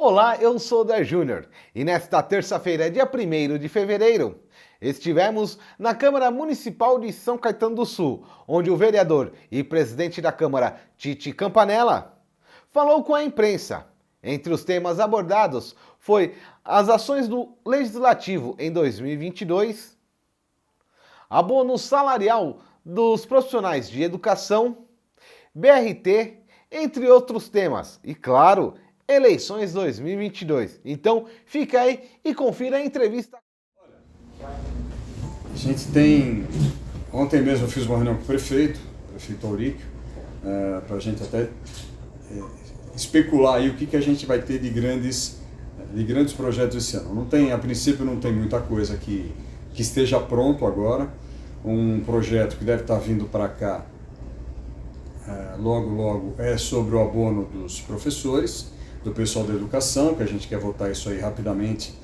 Olá, eu sou o Der Júnior e nesta terça-feira, dia 1º de fevereiro, estivemos na Câmara Municipal de São Caetano do Sul, onde o vereador e presidente da Câmara, Titi Campanella, falou com a imprensa. Entre os temas abordados foi as ações do Legislativo em 2022, abono salarial dos profissionais de educação, BRT, entre outros temas. E claro, eleições 2022. Então, fica aí e confira a entrevista. A gente tem... Ontem mesmo eu fiz uma reunião com o prefeito Auríquio, para a gente até especular aí o que a gente vai ter de grandes projetos esse ano. A princípio não tem muita coisa que esteja pronto agora. Um projeto que deve estar vindo para cá logo é sobre o abono dos professores, do pessoal da educação, que a gente quer votar isso aí rapidamente.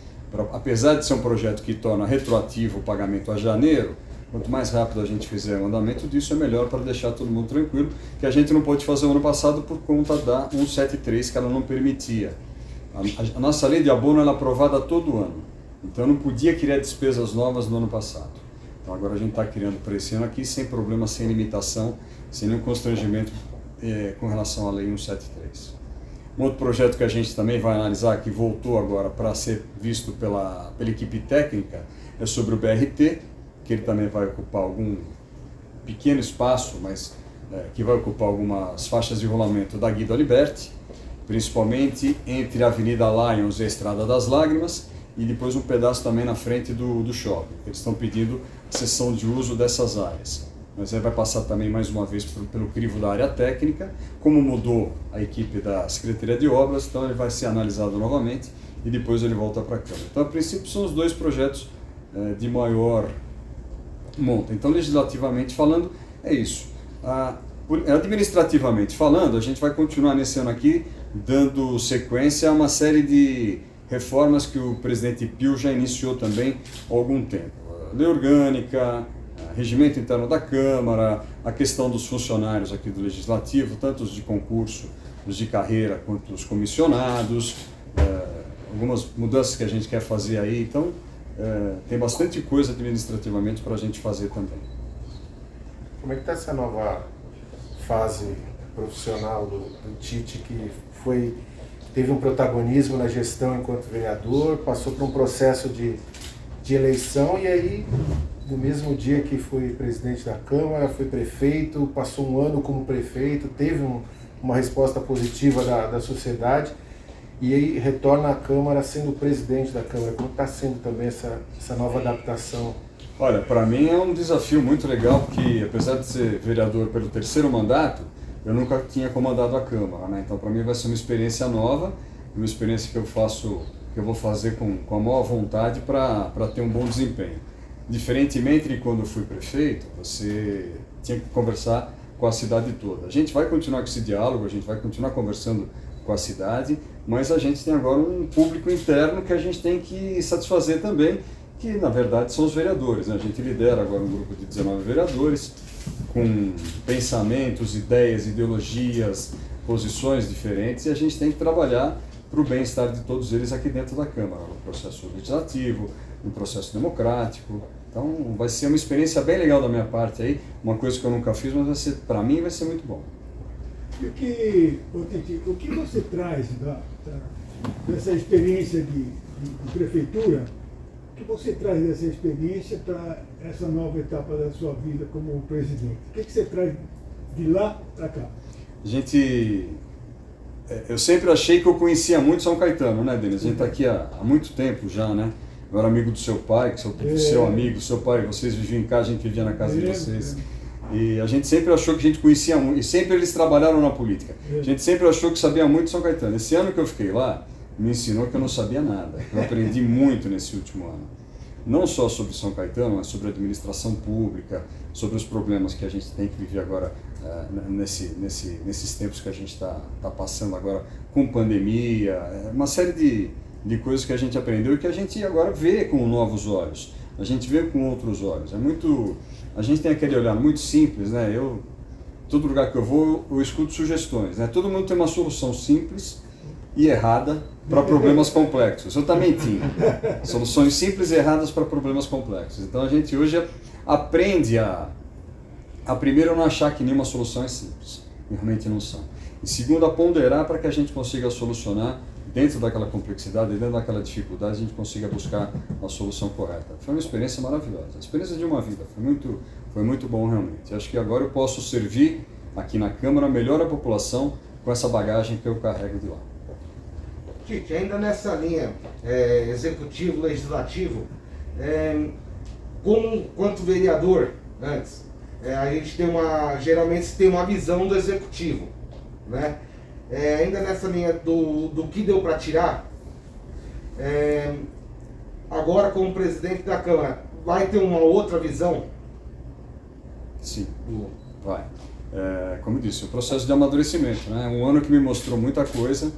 Apesar de ser um projeto que torna retroativo o pagamento a janeiro, quanto mais rápido a gente fizer o andamento disso, é melhor para deixar todo mundo tranquilo, que a gente não pôde fazer o ano passado por conta da 173, que ela não permitia. A nossa lei de abono ela é aprovada todo ano, então eu não podia criar despesas novas no ano passado. Então agora a gente está criando para esse ano aqui, sem problema, sem limitação, sem nenhum constrangimento com relação à lei 173. Um outro projeto que a gente também vai analisar, que voltou agora para ser visto pela equipe técnica, é sobre o BRT, que ele também vai ocupar algum pequeno espaço, mas que vai ocupar algumas faixas de rolamento da Guido Aliberti, principalmente entre a Avenida Lions e a Estrada das Lágrimas, e depois um pedaço também na frente do shopping. Eles estão pedindo cessão de uso dessas áreas. Mas aí vai passar também mais uma vez pelo crivo da área técnica. Como mudou a equipe da Secretaria de Obras, então ele vai ser analisado novamente e depois ele volta para a Câmara. Então, a princípio, são os dois projetos de maior monta. Então, legislativamente falando, é isso. Administrativamente falando, a gente vai continuar nesse ano aqui dando sequência a uma série de reformas que o presidente Pio já iniciou também há algum tempo. Lei orgânica, regimento interno da Câmara, a questão dos funcionários aqui do Legislativo, tanto os de concurso, os de carreira, quanto os comissionados, algumas mudanças que a gente quer fazer aí. Então, tem bastante coisa administrativamente para a gente fazer também. Como é que está essa nova fase profissional do Titi, que teve um protagonismo na gestão enquanto vereador, passou por um processo de eleição e aí, no mesmo dia que foi presidente da Câmara, foi prefeito, passou um ano como prefeito, teve uma resposta positiva da sociedade e aí retorna à Câmara sendo presidente da Câmara. Como está sendo também essa nova adaptação? Olha, para mim é um desafio muito legal, porque apesar de ser vereador pelo 3º mandato, eu nunca tinha comandado a Câmara, né? Então para mim vai ser uma experiência nova, uma experiência que eu vou fazer com a maior vontade para ter um bom desempenho. Diferentemente de quando eu fui prefeito, você tinha que conversar com a cidade toda. A gente vai continuar com esse diálogo, a gente vai continuar conversando com a cidade, mas a gente tem agora um público interno que a gente tem que satisfazer também, que na verdade são os vereadores, né? A gente lidera agora um grupo de 19 vereadores, com pensamentos, ideias, ideologias, posições diferentes, e a gente tem que trabalhar para o bem-estar de todos eles aqui dentro da Câmara, no processo legislativo, no processo democrático. Então vai ser uma experiência bem legal da minha parte aí, uma coisa que eu nunca fiz, mas para mim vai ser muito bom. E o que você traz dessa experiência de prefeitura, o que você traz dessa experiência para essa nova etapa da sua vida como presidente? O que você traz de lá para cá? Eu sempre achei que eu conhecia muito São Caetano, né, Denis? A gente está aqui há muito tempo já, né? Eu era amigo do seu pai, que seu amigo, seu pai, vocês viviam em casa, a gente vivia na casa de vocês. E a gente sempre achou que a gente conhecia muito, e sempre eles trabalharam na política. A gente sempre achou que sabia muito de São Caetano. Esse ano que eu fiquei lá, me ensinou que eu não sabia nada. Eu aprendi muito nesse último ano. Não só sobre São Caetano, mas sobre administração pública, sobre os problemas que a gente tem que viver agora nesses tempos que a gente está passando agora com pandemia, uma série de coisas que a gente aprendeu e que a gente agora vê com novos olhos. A gente vê com outros olhos. A gente tem aquele olhar muito simples, né? Todo lugar que eu vou, eu escuto sugestões, né? Todo mundo tem uma solução simples e errada para problemas complexos. Eu também tinha soluções simples e erradas para problemas complexos. Então a gente hoje aprende a primeiro não achar que nenhuma solução é simples, realmente não são. E segundo, a ponderar para que a gente consiga solucionar dentro daquela complexidade, dentro daquela dificuldade, a gente consiga buscar a solução correta. Foi uma experiência maravilhosa, a experiência de uma vida, foi muito bom realmente. Acho que agora eu posso servir aqui na Câmara melhor a população com essa bagagem que eu carrego de lá. Tite, ainda nessa linha executivo, legislativo, quanto vereador, antes, a gente tem geralmente se tem uma visão do executivo, né? Ainda nessa linha do que deu para tirar, agora como presidente da Câmara, vai ter uma outra visão? Sim, vai. Como eu disse, o processo de amadurecimento, né? Um ano que me mostrou muita coisa,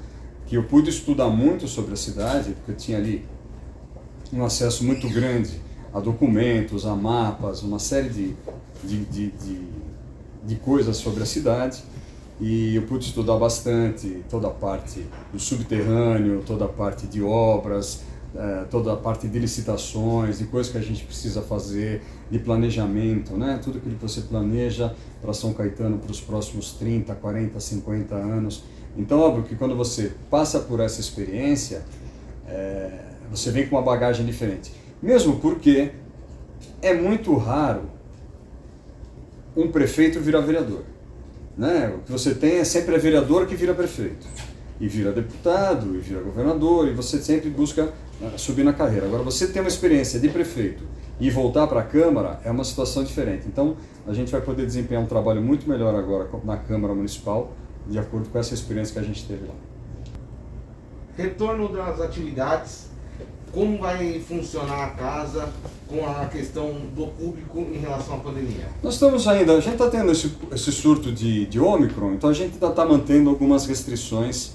que eu pude estudar muito sobre a cidade, porque eu tinha ali um acesso muito grande a documentos, a mapas, uma série de coisas sobre a cidade, e eu pude estudar bastante toda a parte do subterrâneo, toda a parte de obras, toda a parte de licitações, de coisas que a gente precisa fazer, de planejamento, né? Tudo aquilo que você planeja para São Caetano para os próximos 30, 40, 50 anos. Então, óbvio que quando você passa por essa experiência, você vem com uma bagagem diferente. Mesmo porque é muito raro um prefeito virar vereador, né? O que você tem sempre vereador que vira prefeito, e vira deputado, e vira governador, e você sempre busca subir na carreira. Agora, você ter uma experiência de prefeito e voltar para a Câmara é uma situação diferente. Então, a gente vai poder desempenhar um trabalho muito melhor agora na Câmara Municipal, de acordo com essa experiência que a gente teve lá. Retorno das atividades, como vai funcionar a casa com a questão do público em relação à pandemia? Nós estamos ainda, a gente está tendo esse surto de Ômicron, então a gente ainda está mantendo algumas restrições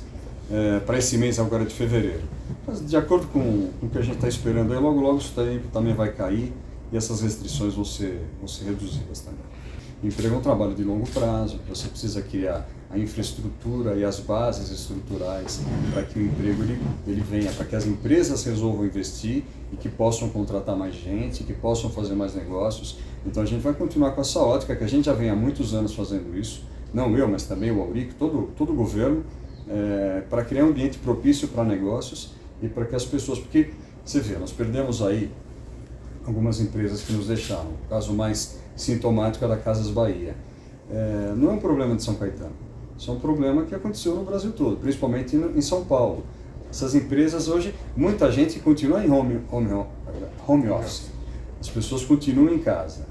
para esse mês agora de fevereiro. Mas de acordo com o que a gente está esperando, aí, logo isso também vai cair e essas restrições vão ser reduzidas também. Emprego é um trabalho de longo prazo, você precisa criar a infraestrutura e as bases estruturais para que o emprego ele venha, para que as empresas resolvam investir e que possam contratar mais gente, que possam fazer mais negócios. Então a gente vai continuar com essa ótica, que a gente já vem há muitos anos fazendo isso, não eu, mas também o Auric, todo o governo, para criar um ambiente propício para negócios e para que as pessoas, porque você vê, nós perdemos aí algumas empresas que nos deixaram, o caso mais sintomático é da Casas Bahia. Não é um problema de São Caetano, isso é um problema que aconteceu no Brasil todo, principalmente em São Paulo. Essas empresas hoje, muita gente continua em home office, as pessoas continuam em casa.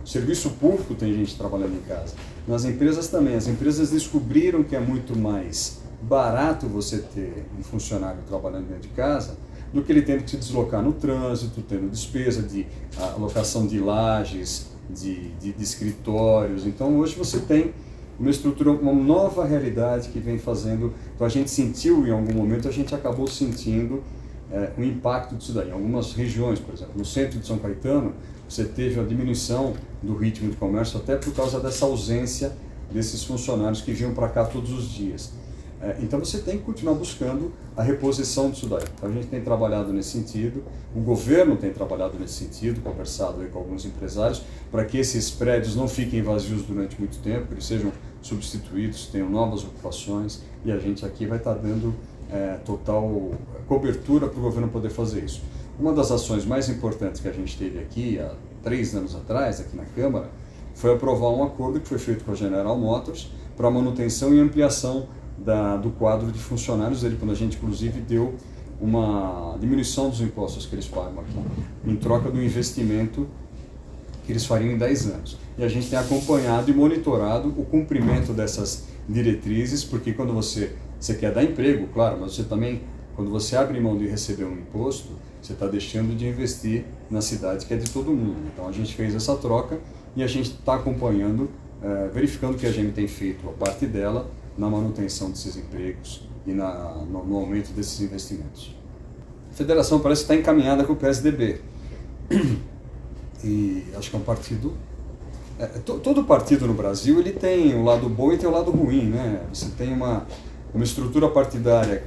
O serviço público tem gente trabalhando em casa, nas empresas também. As empresas descobriram que é muito mais barato você ter um funcionário trabalhando dentro de casa do que ele tendo que se deslocar no trânsito, tendo despesa de alocação de lajes, de escritórios. Então hoje você tem uma estrutura, uma nova realidade que vem fazendo. Então a gente sentiu em algum momento, a gente acabou sentindo o impacto disso daí. Em algumas regiões, por exemplo, no centro de São Caetano, você teve a diminuição do ritmo de comércio até por causa dessa ausência desses funcionários que vinham para cá todos os dias. Então você tem que continuar buscando a reposição disso daí. Então a gente tem trabalhado nesse sentido, o governo tem trabalhado nesse sentido, conversado aí com alguns empresários, para que esses prédios não fiquem vazios durante muito tempo, que eles sejam substituídos, tenham novas ocupações, e a gente aqui vai estar dando total cobertura para o governo poder fazer isso. Uma das ações mais importantes que a gente teve aqui, há 3 anos atrás, aqui na Câmara, foi aprovar um acordo que foi feito com a General Motors para a manutenção e ampliação do quadro de funcionários dele, quando a gente inclusive deu uma diminuição dos impostos que eles pagam aqui, em troca do investimento que eles fariam em 10 anos. E a gente tem acompanhado e monitorado o cumprimento dessas diretrizes, porque quando você quer dar emprego, claro, mas você também, quando você abre mão de receber um imposto, você está deixando de investir na cidade que é de todo mundo. Então a gente fez essa troca e a gente está acompanhando, verificando que a GM tem feito a parte dela na manutenção desses empregos e no aumento desses investimentos. A federação parece estar encaminhada com o PSDB. E acho que é um partido... todo partido no Brasil ele tem o lado bom e tem o lado ruim, né? Você tem uma estrutura partidária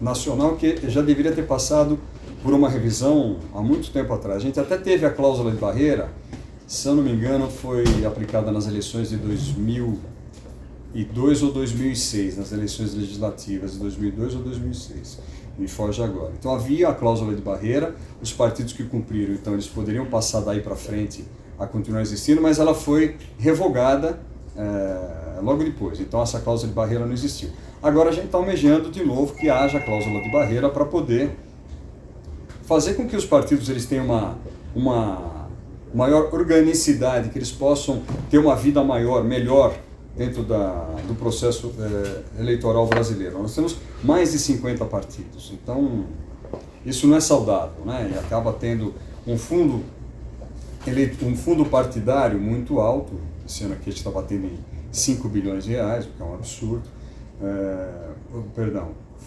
nacional que já deveria ter passado por uma revisão há muito tempo atrás. A gente até teve a cláusula de barreira, se eu não me engano, foi aplicada nas eleições de 2002 ou 2006, nas eleições legislativas de 2002 ou 2006, me foge agora. Então havia a cláusula de barreira, os partidos que cumpriram, então eles poderiam passar daí para frente a continuar existindo, mas ela foi revogada logo depois, então essa cláusula de barreira não existiu. Agora a gente está almejando de novo que haja cláusula de barreira para poder fazer com que os partidos eles tenham uma maior organicidade, que eles possam ter uma vida maior, melhor dentro do processo eleitoral brasileiro. Nós temos mais de 50 partidos, então isso não é saudável, né? E acaba tendo um fundo partidário muito alto. Esse ano aqui a gente está batendo em 5 bilhões de reais, o que é um absurdo.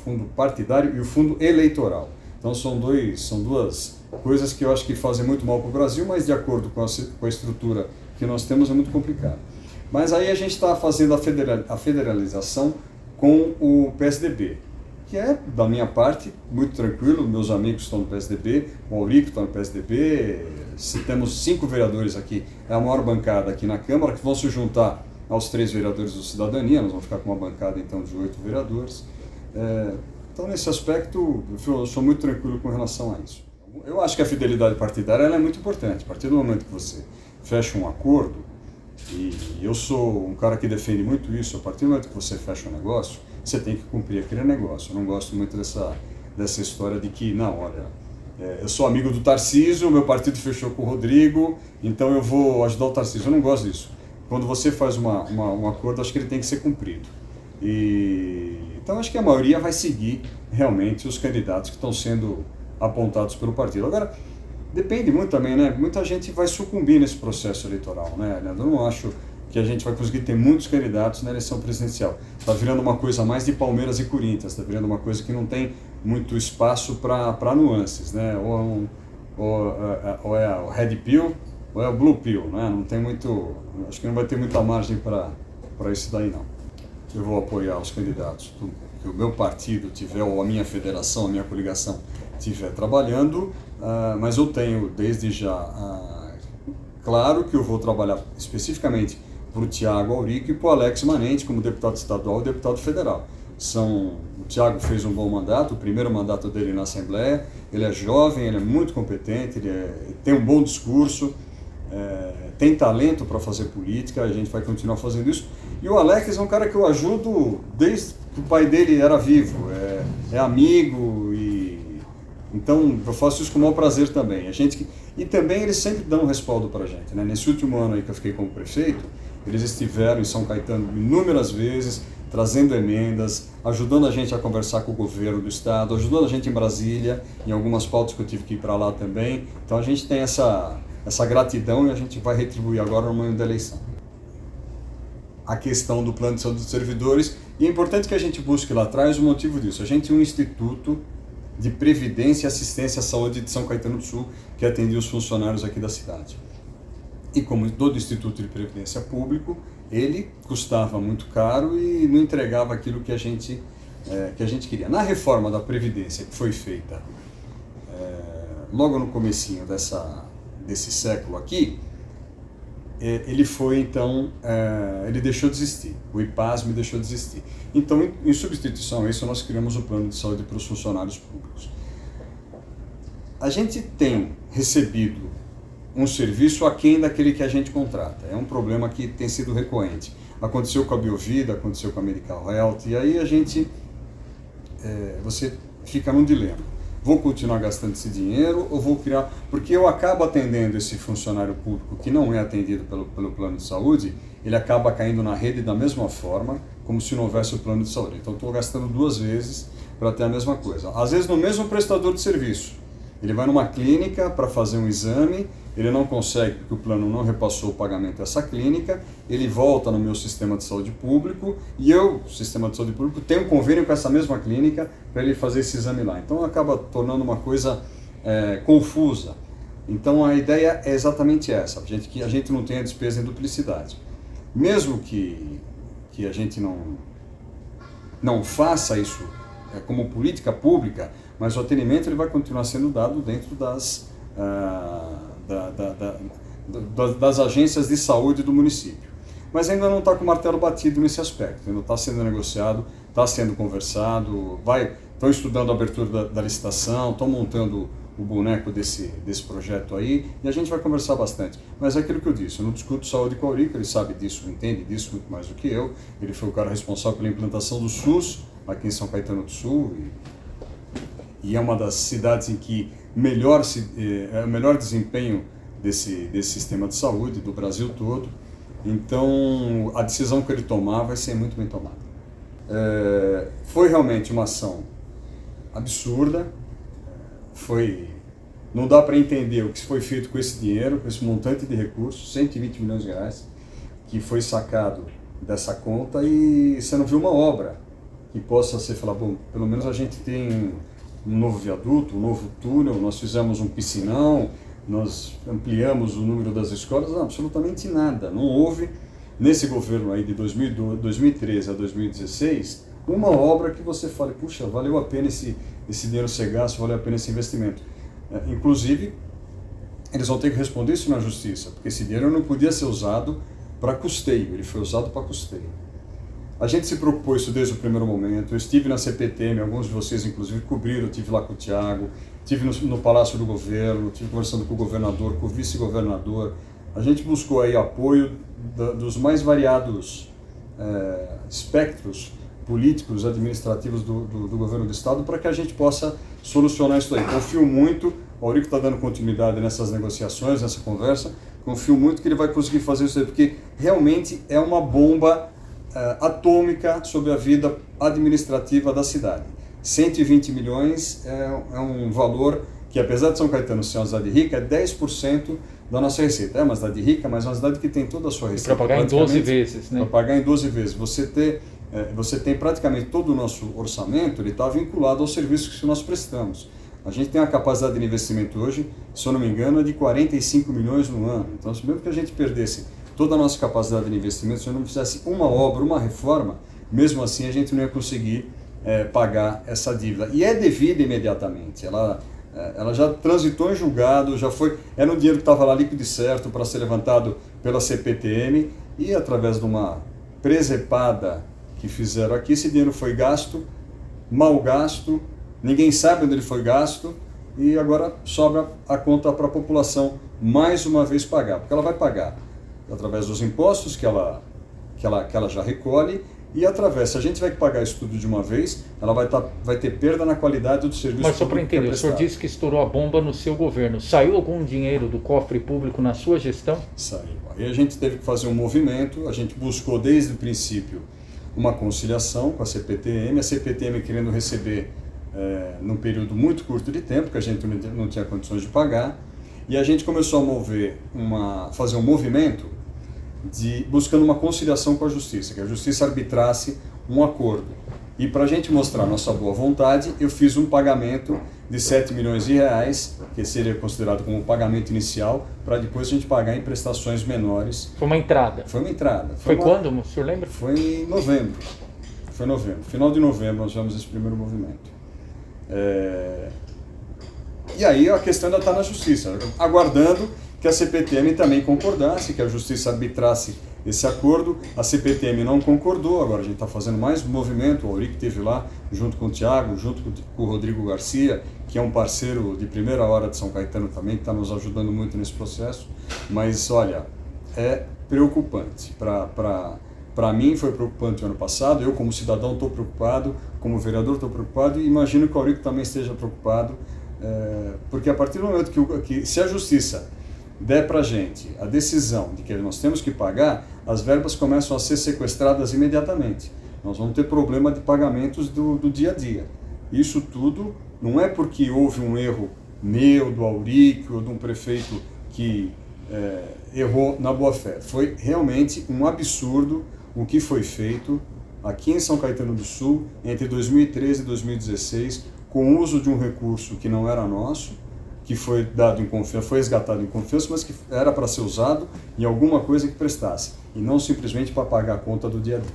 Fundo partidário e o fundo eleitoral. Então são duas coisas que eu acho que fazem muito mal para o Brasil, mas de acordo com a estrutura que nós temos é muito complicado. Mas aí a gente está fazendo a federalização com o PSDB, que é, da minha parte, muito tranquilo. Meus amigos estão no PSDB, o Aurico está no PSDB, temos 5 vereadores aqui, é a maior bancada aqui na Câmara, que vão se juntar aos 3 vereadores do Cidadania, nós vamos ficar com uma bancada então de 8 vereadores. Então, nesse aspecto, eu sou muito tranquilo com relação a isso. Eu acho que a fidelidade partidária ela é muito importante. A partir do momento que você fecha um acordo, e eu sou um cara que defende muito isso, a partir do momento que você fecha um negócio, você tem que cumprir aquele negócio. Eu não gosto muito dessa história de que, não, olha, eu sou amigo do Tarcísio, meu partido fechou com o Rodrigo, então eu vou ajudar o Tarcísio. Eu não gosto disso. Quando você faz um acordo, acho que ele tem que ser cumprido. Então, acho que a maioria vai seguir realmente os candidatos que estão sendo apontados pelo partido. Agora, depende muito também, né? Muita gente vai sucumbir nesse processo eleitoral, né? Eu não acho que a gente vai conseguir ter muitos candidatos na eleição presidencial. Está virando uma coisa mais de Palmeiras e Corinthians, está virando uma coisa que não tem muito espaço para nuances, né? Ou é o Red Pill ou é o Blue Pill, né? Não tem muito, acho que não vai ter muita margem para isso daí, não. Eu vou apoiar os candidatos que o meu partido tiver, ou a minha federação, a minha coligação estiver trabalhando, mas eu tenho desde já claro que eu vou trabalhar especificamente para o Thiago Aurico e para o Alex Manente como deputado estadual e deputado federal. O Thiago fez um bom mandato, o primeiro mandato dele na Assembleia, ele é jovem, ele é muito competente, ele tem um bom discurso, tem talento para fazer política, a gente vai continuar fazendo isso. E o Alex é um cara que eu ajudo desde que o pai dele era vivo, é amigo, então eu faço isso com o maior prazer também. E também eles sempre dão um respaldo para a gente, né? Nesse último ano aí que eu fiquei como prefeito, eles estiveram em São Caetano inúmeras vezes, trazendo emendas, ajudando a gente a conversar com o governo do estado, ajudando a gente em Brasília, em algumas pautas que eu tive que ir para lá também. Então a gente tem essa gratidão e a gente vai retribuir agora no momento da eleição. A questão do plano de saúde dos servidores, e é importante que a gente busque lá atrás o motivo disso. A gente tem um Instituto de Previdência e Assistência à Saúde de São Caetano do Sul, que atendia os funcionários aqui da cidade. E como todo Instituto de Previdência público, ele custava muito caro e não entregava aquilo que a gente queria. Na reforma da Previdência que foi feita logo no comecinho desse século aqui, ele foi então, ele deixou de existir, o IPASME deixou de existir. Então, em substituição a isso, nós criamos o plano de saúde para os funcionários públicos. A gente tem recebido um serviço aquém daquele que a gente contrata. É um problema que tem sido recorrente. Aconteceu com a Biovida, aconteceu com a Medical Health, e aí você fica num dilema. Vou continuar gastando esse dinheiro ou vou criar... Porque eu acabo atendendo esse funcionário público que não é atendido pelo plano de saúde, ele acaba caindo na rede da mesma forma, como se não houvesse o plano de saúde. Então, estou gastando 2 vezes para ter a mesma coisa. Às vezes, no mesmo prestador de serviço. Ele vai numa clínica para fazer um exame, ele não consegue, porque o plano não repassou o pagamento a essa clínica, ele volta no meu sistema de saúde público e eu, sistema de saúde público, tenho um convênio com essa mesma clínica para ele fazer esse exame lá. Então acaba tornando uma coisa confusa. Então a ideia é exatamente essa, que a gente não tenha despesa em duplicidade. Mesmo que a gente não não faça isso como política pública, mas o atendimento ele vai continuar sendo dado dentro das agências de saúde do município. Mas ainda não está com o martelo batido nesse aspecto, ainda está sendo negociado, está sendo conversado, estão estudando a abertura da licitação, estão montando o boneco desse projeto aí, e a gente vai conversar bastante. Mas é aquilo que eu disse, eu não discuto saúde com o Aurico, ele sabe disso, entende disso muito mais do que eu, ele foi o cara responsável pela implantação do SUS, aqui em São Caetano do Sul, e é uma das cidades em que é o melhor desempenho desse sistema de saúde do Brasil todo. Então, a decisão que ele tomar vai ser muito bem tomada. Foi realmente uma ação absurda, não dá para entender o que foi feito com esse dinheiro, com esse montante de recursos, 120 milhões de reais, que foi sacado dessa conta, e você não viu uma obra que possa ser, falar, bom, pelo menos a gente tem um novo viaduto, um novo túnel, nós fizemos um piscinão, nós ampliamos o número das escolas, não, absolutamente nada. Não houve, nesse governo aí de 2013 a 2016, uma obra que você fale, puxa, valeu a pena esse dinheiro ser gasto, valeu a pena esse investimento. Inclusive, eles vão ter que responder isso na justiça, porque esse dinheiro não podia ser usado para custeio, ele foi usado para custeio. A gente se preocupou isso desde o primeiro momento. Eu estive na CPTM, alguns de vocês inclusive cobriram, eu estive lá com o Thiago, estive no Palácio do Governo, estive conversando com o governador, com o vice-governador. A gente buscou aí apoio dos mais variados espectros políticos, administrativos do governo do estado, para que a gente possa solucionar isso aí. Confio muito, o Aurico está dando continuidade nessas negociações, nessa conversa, confio muito que ele vai conseguir fazer isso aí, porque realmente é uma bomba atômica sobre a vida administrativa da cidade. 120 milhões é um valor que, apesar de São Caetano ser uma cidade rica, é 10% da nossa receita. É uma cidade rica, mas é uma cidade que tem toda a sua receita. Para pagar em 12 vezes, né? Para pagar em 12 vezes. Você tem praticamente todo o nosso orçamento, ele está vinculado aos serviços que nós prestamos. A gente tem uma capacidade de investimento hoje, se eu não me engano, é de 45 milhões no ano. Então, se mesmo que a gente perdesse toda a nossa capacidade de investimento, se eu não fizesse uma obra, uma reforma, mesmo assim a gente não ia conseguir pagar essa dívida. E é devida imediatamente. Ela já transitou em julgado, era um dinheiro que estava lá líquido e certo para ser levantado pela CPTM, e através de uma presepada que fizeram aqui, esse dinheiro foi gasto, mal gasto, ninguém sabe onde ele foi gasto, e agora sobra a conta para a população mais uma vez pagar, porque ela vai pagar através dos impostos que ela já recolhe, e através, se a gente tiver que pagar isso tudo de uma vez, ela vai ter perda na qualidade do serviço. Mas só para entender, o senhor disse que estourou a bomba no seu governo. Saiu algum dinheiro do cofre público na sua gestão? Saiu. Aí a gente teve que fazer um movimento, a gente buscou desde o princípio uma conciliação com a CPTM querendo receber num período muito curto de tempo, que a gente não tinha condições de pagar, e a gente começou a fazer um movimento buscando uma conciliação com a justiça, que a justiça arbitrasse um acordo. E para a gente mostrar nossa boa vontade, eu fiz um pagamento de 7 milhões de reais, que seria considerado como um pagamento inicial, para depois a gente pagar em prestações menores. Foi uma entrada? Foi uma entrada. Foi quando, o senhor lembra? Foi em novembro. Final de novembro nós fizemos esse primeiro movimento. E aí a questão ainda está na justiça, aguardando que a CPTM também concordasse, que a justiça arbitrasse esse acordo. A CPTM não concordou, agora a gente está fazendo mais um movimento, o Aurico esteve lá junto com o Thiago, junto com o Rodrigo Garcia, que é um parceiro de primeira hora de São Caetano também, que está nos ajudando muito nesse processo. Mas olha, é preocupante. Para mim foi preocupante o ano passado, eu como cidadão estou preocupado, como vereador estou preocupado, e imagino que o Aurico também esteja preocupado, porque a partir do momento que se a justiça der para a gente a decisão de que nós temos que pagar, as verbas começam a ser sequestradas imediatamente. Nós vamos ter problema de pagamentos do dia a dia. Isso tudo não é porque houve um erro meu, do Aurico, ou de um prefeito que errou na boa-fé. Foi realmente um absurdo o que foi feito aqui em São Caetano do Sul entre 2013 e 2016, com o uso de um recurso que não era nosso, que foi dado em confiança, foi resgatado em confiança, mas que era para ser usado em alguma coisa que prestasse, e não simplesmente para pagar a conta do dia a dia.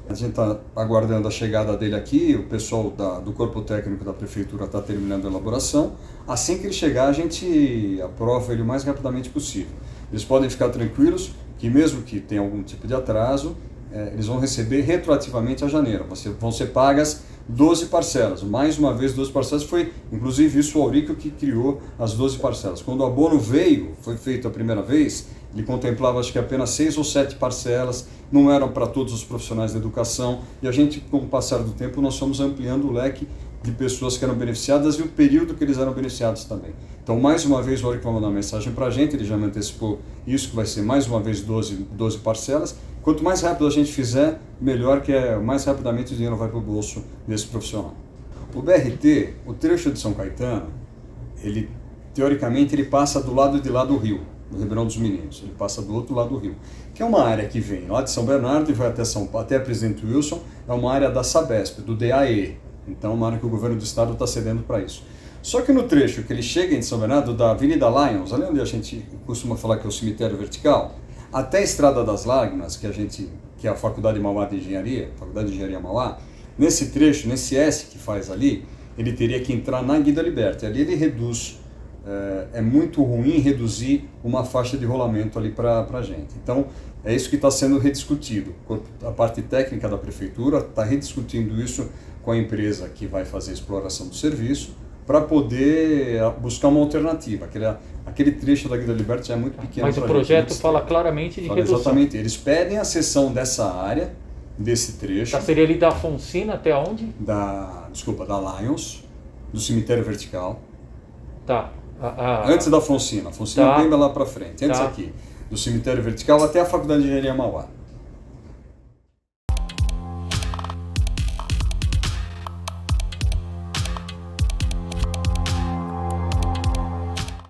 A gente está aguardando a chegada dele aqui, o pessoal do corpo técnico da prefeitura está terminando a elaboração. Assim que ele chegar, a gente aprova ele o mais rapidamente possível. Eles podem ficar tranquilos que mesmo que tenha algum tipo de atraso, eles vão receber retroativamente a janeiro. Vão ser pagas 12 parcelas. Mais uma vez, 12 parcelas. Foi, inclusive, isso o Auríquio que criou as 12 parcelas. Quando o abono foi feito a primeira vez, ele contemplava acho que apenas 6 ou 7 parcelas, não eram para todos os profissionais da educação, e a gente, com o passar do tempo, nós fomos ampliando o leque de pessoas que eram beneficiadas e o período que eles eram beneficiados também. Então, mais uma vez, o Auríquio vai mandar uma mensagem para a gente, ele já me antecipou isso, que vai ser mais uma vez 12 parcelas. Quanto mais rápido a gente fizer, melhor, que mais rapidamente o dinheiro vai para o bolso desse profissional. O BRT, o trecho de São Caetano, teoricamente, ele passa do lado de lá do rio, do Ribeirão dos Meninos. Ele passa do outro lado do rio, que é uma área que vem lá de São Bernardo e vai até Presidente Wilson, é uma área da Sabesp, do DAE. Então, uma área que o governo do estado está cedendo para isso. Só que no trecho que ele chega em São Bernardo, da Avenida Lions, ali onde a gente costuma falar que é o cemitério vertical, até a Estrada das Lágrimas, que é a Faculdade Mauá de Engenharia, Faculdade de Engenharia Mauá, nesse trecho, nesse S que faz ali, ele teria que entrar na Guida Liberty. Ali ele reduz, é muito ruim reduzir uma faixa de rolamento ali para a gente. Então, é isso que está sendo rediscutido. A parte técnica da prefeitura está rediscutindo isso com a empresa que vai fazer a exploração do serviço, para poder buscar uma alternativa. Aquele trecho da Guida Liberty é muito pequeno. Mas o projeto fala claramente de redução. Exatamente. Eles pedem a cessão dessa área, desse trecho. Tá, seria ali da Alfonsina até onde? Da Lions, do cemitério vertical. Tá. Antes da Alfonsina. A Alfonsina tá. bem lá para frente. Antes aqui. Do cemitério vertical até a Faculdade de Engenharia Mauá.